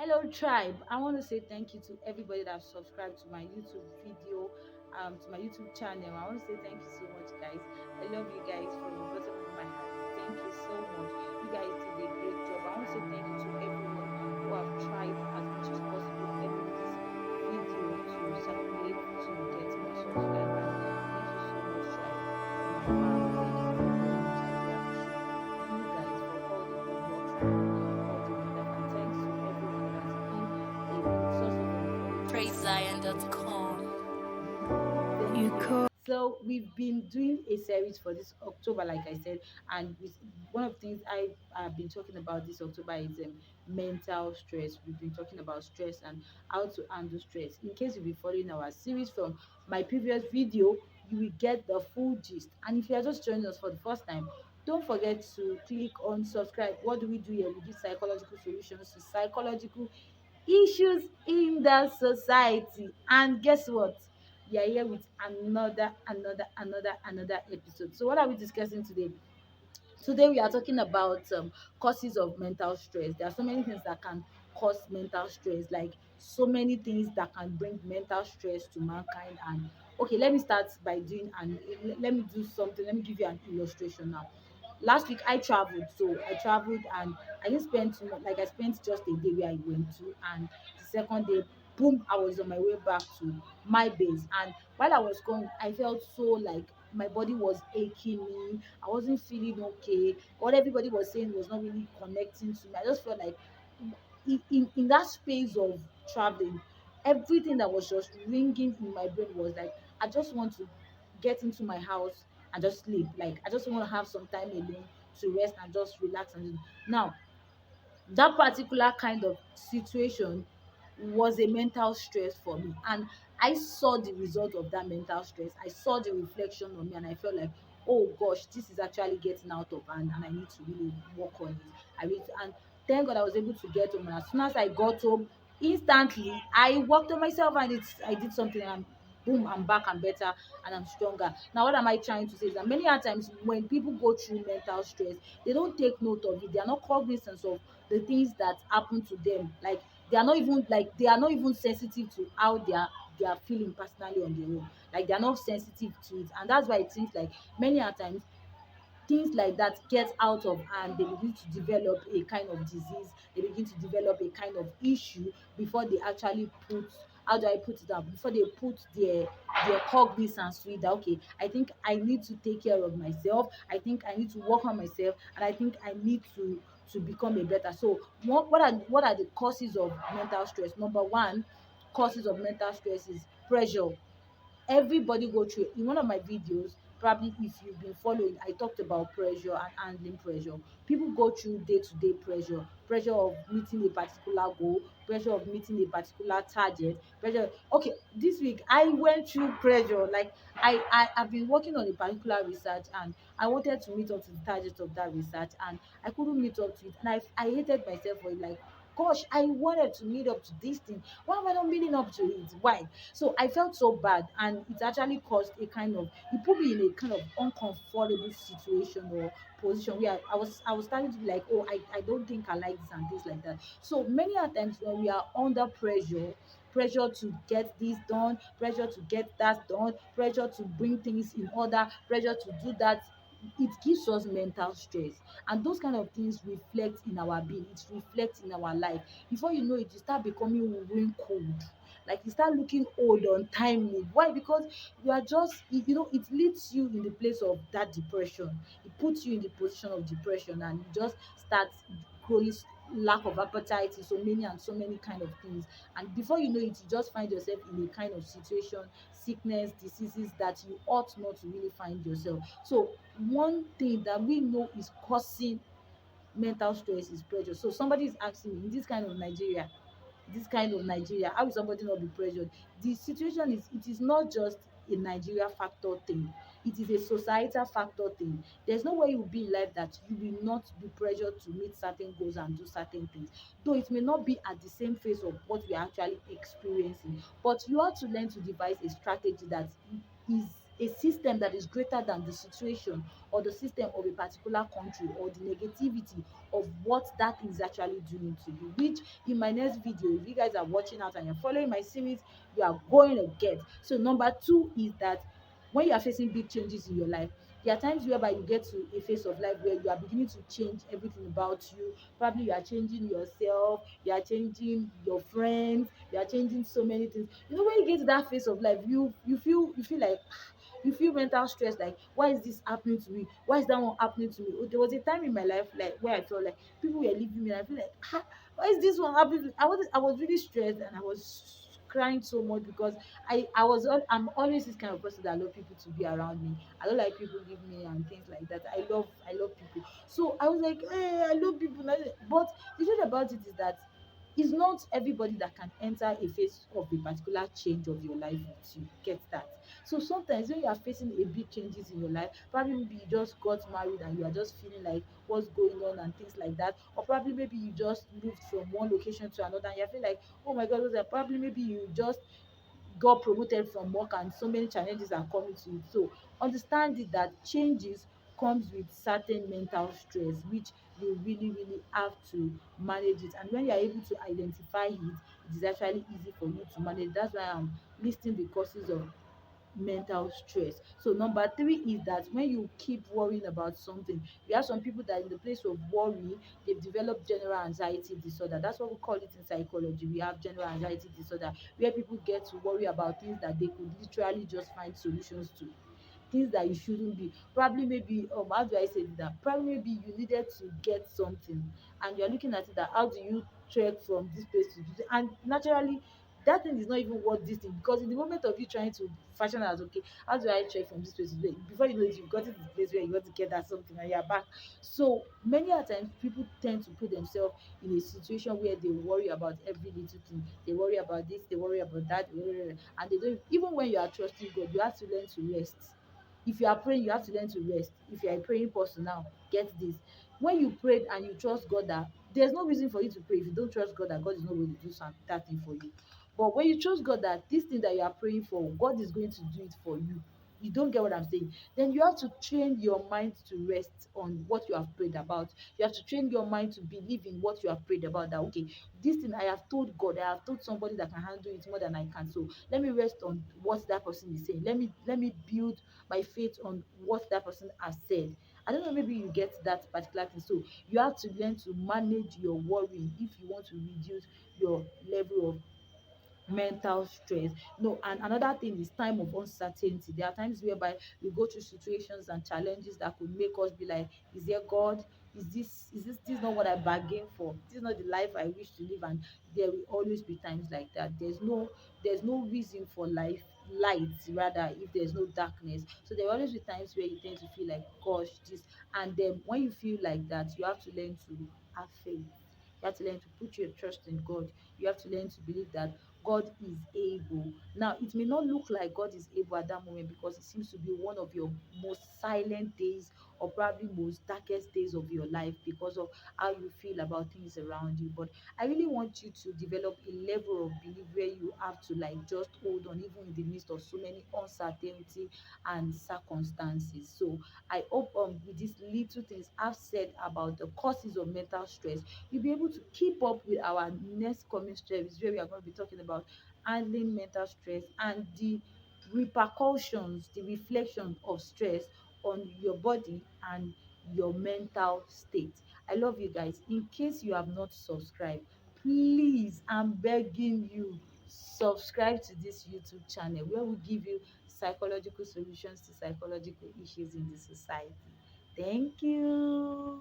Hello, tribe. I want to say thank you to everybody that subscribed to my YouTube video, to my YouTube channel. I want to say thank you so much, guys. I love you guys from the bottom of my heart. Thank you so much. You guys did a great job. I want to say thank you to everyone who have tried as much as possible helping this video to circulate to get more subscribers. Thank you so much, tribe. To my fans, thank you very, very much. I really appreciate you guys for all the good works and all the good life. And thanks to everyone that has been a source of encouragement and PraiseZion.com. thank You you. could. So we've been doing a series for this October, like I said, and one of the things I have been talking about this October is mental stress. We've been talking about stress and how to handle stress. In case you've been following our series from my previous video, you will get the full gist. And if you are just joining us for the first time, don't forget to click on subscribe. What do we do here? We give psychological solutions to psychological issues in the society. And guess what? We are here with another episode. So what are we discussing today? Today we are talking about causes of mental stress. There are so many things that can cause mental stress, like so many things that can bring mental stress to mankind. And okay, let me start by doing and let me do something. Let me give you an illustration now. Last week I traveled, so I traveled and I didn't spend too much. Like I spent just a day where I went to, and the second day, boom, I was on my way back to my base. And while I was going, I felt so like my body was aching me. I wasn't feeling okay. What everybody was saying was not really connecting to me. I just felt like in that space of traveling, everything that was just ringing in my brain was like, I just want to get into my house and just sleep. Like I just want to have some time alone to rest and just relax. And now that particular kind of situation was a mental stress for me, and I saw the result of that mental stress. I saw the reflection on me, and I felt like, oh gosh, this is actually getting out of hand and I need to really work on it. And thank God I was able to get home, and as soon as I got home, instantly I worked on myself, and I did something, and boom, I'm back, I'm better, and I'm stronger. Now what am I trying to say is that many a times when people go through mental stress, they don't take note of it. They are not cognizant of the things that happen to them. Like they are not even sensitive to how they are feeling personally on their own. Like they are not sensitive to it, and that's why it seems like many a times things like that get out of hand. They begin to develop a kind of disease. They begin to develop a kind of issue before they actually put, how do I put it out, before they put their cognizance to it, that okay, I think I need to take care of myself, I think I need to work on myself, and I think I need to become a better. So what are the causes of mental stress? Number one causes of mental stress is pressure. Everybody go through it. In one of my videos, probably if you've been following, I talked about pressure and handling pressure. People go through day-to-day pressure, pressure of meeting a particular goal, pressure of meeting a particular target, pressure. Okay, this week I went through pressure. Like I have been working on a particular research, and I wanted to meet up to the target of that research, and I couldn't meet up to it, and I hated myself for it. Like, gosh, I wanted to meet up to this thing, why am I not meeting up to it? Why? So I felt so bad, and it actually caused a kind of, it put me in a kind of uncomfortable situation or position where I was starting to be like, oh, I don't think I like this and things like that. So many a times when we are under pressure, pressure to get this done, pressure to get that done, pressure to bring things in order, pressure to do that, it gives us mental stress. And those kind of things reflect in our being, it reflects in our life. Before you know it, you start becoming wrinkled, like you start looking old, untimely. Why? Because you are just, you know, it leads you in the place of that depression. It puts you in the position of depression, and you just start growing lack of appetite in so many kind of things. And before you know it, you just find yourself in a kind of situation, sickness, diseases that you ought not to really find yourself. So one thing that we know is causing mental stress is pressure. So somebody is asking me, in this kind of Nigeria, how will somebody not be pressured? The situation is, it is not just a Nigeria factor thing. It is a societal factor thing. There's no way you will be in life that you will not be pressured to meet certain goals and do certain things. Though it may not be at the same phase of what we are actually experiencing, but you have to learn to devise a strategy that is a system that is greater than the situation or the system of a particular country or the negativity of what that is actually doing to you, which in my next video, if you guys are watching out and you're following my series, you are going to get. So number two is that when you are facing big changes in your life, there are times whereby you get to a phase of life where you are beginning to change everything about you. Probably you are changing yourself, you are changing your friends, you are changing so many things. You know, when you get to that phase of life, you feel like you feel mental stress, like why is this happening to me, why is that one happening to me. Oh, there was a time in my life like where I felt like people were leaving me and I feel like why is this one happening to me? I was really stressed and I was crying so much because I'm always this kind of person that love people to be around me. I don't like people leave me and things like that. I love people. So I was like, hey, I love people. But the truth about it is that it's not everybody that can enter a phase of a particular change of your life with you. Get that? So sometimes when you are facing a big changes in your life, probably maybe you just got married and you are just feeling like what's going on and things like that, or probably maybe you just moved from one location to another and you feel like, oh my god, what's that? Probably maybe you just got promoted from work and so many challenges are coming to you. So understand it that changes comes with certain mental stress which you really have to manage it. And when you are able to identify it, it is actually easy for you to manage. That's why I'm listing the causes of mental stress. So number three is that when you keep worrying about something, we have some people that in the place of worry, they've developed general anxiety disorder. That's what we call it in psychology. We have general anxiety disorder where people get to worry about things that they could literally just find solutions to, things that you shouldn't be. Probably maybe how do I say that? Probably maybe you needed to get something and you're looking at it that how do you trek from this place to this, and naturally that thing is not even worth this thing because in the moment of you trying to fashion as okay, how do I trek from this place to this place? Before you know it, you've got to the place where you want to get that something and you're back. So many a times people tend to put themselves in a situation where they worry about every little thing. They worry about this, they worry about that, and they don't. Even when you are trusting God, you have to learn to rest. If you are praying, you have to learn to rest. If you are a praying person now, get this. When you prayed and you trust God that there's no reason for you to pray if you don't trust God that God is not going to do that thing for you. But when you trust God that this thing that you are praying for, God is going to do it for you. You don't get what I'm saying. Then you have to train your mind to rest on what you have prayed about. You have to train your mind to believe in what you have prayed about. That okay, this thing I have told God, I have told somebody that can handle it more than I can. So let me rest on what that person is saying. Let me build my faith on what that person has said. I don't know, maybe you get that particular thing. So you have to learn to manage your worry if you want to reduce your level of mental stress. No, and another thing is time of uncertainty. There are times whereby we go through situations and challenges that could make us be like, is there God? Is this not what I bargained for? This is not the life I wish to live. And there will always be times like that. There's no reason for light rather if there's no darkness. So there will always be times where you tend to feel like gosh this, and then when you feel like that, you have to learn to have faith. You have to learn to put your trust in God. You have to learn to believe that God is able. Now, it may not look like God is able at that moment because it seems to be one of your most silent days or probably most darkest days of your life because of how you feel about things around you. But I really want you to develop a level of belief where you have to like just hold on even in the midst of so many uncertainty and circumstances. So I hope with these little things I've said about the causes of mental stress, you'll be able to keep up with our next coming service where we are going to be talking about handling mental stress and the repercussions, the reflection of stress on your body and your mental state. I love you guys. In case you have not subscribed, please, I'm begging you, subscribe to this YouTube channel where we give you psychological solutions to psychological issues in the society. Thank you.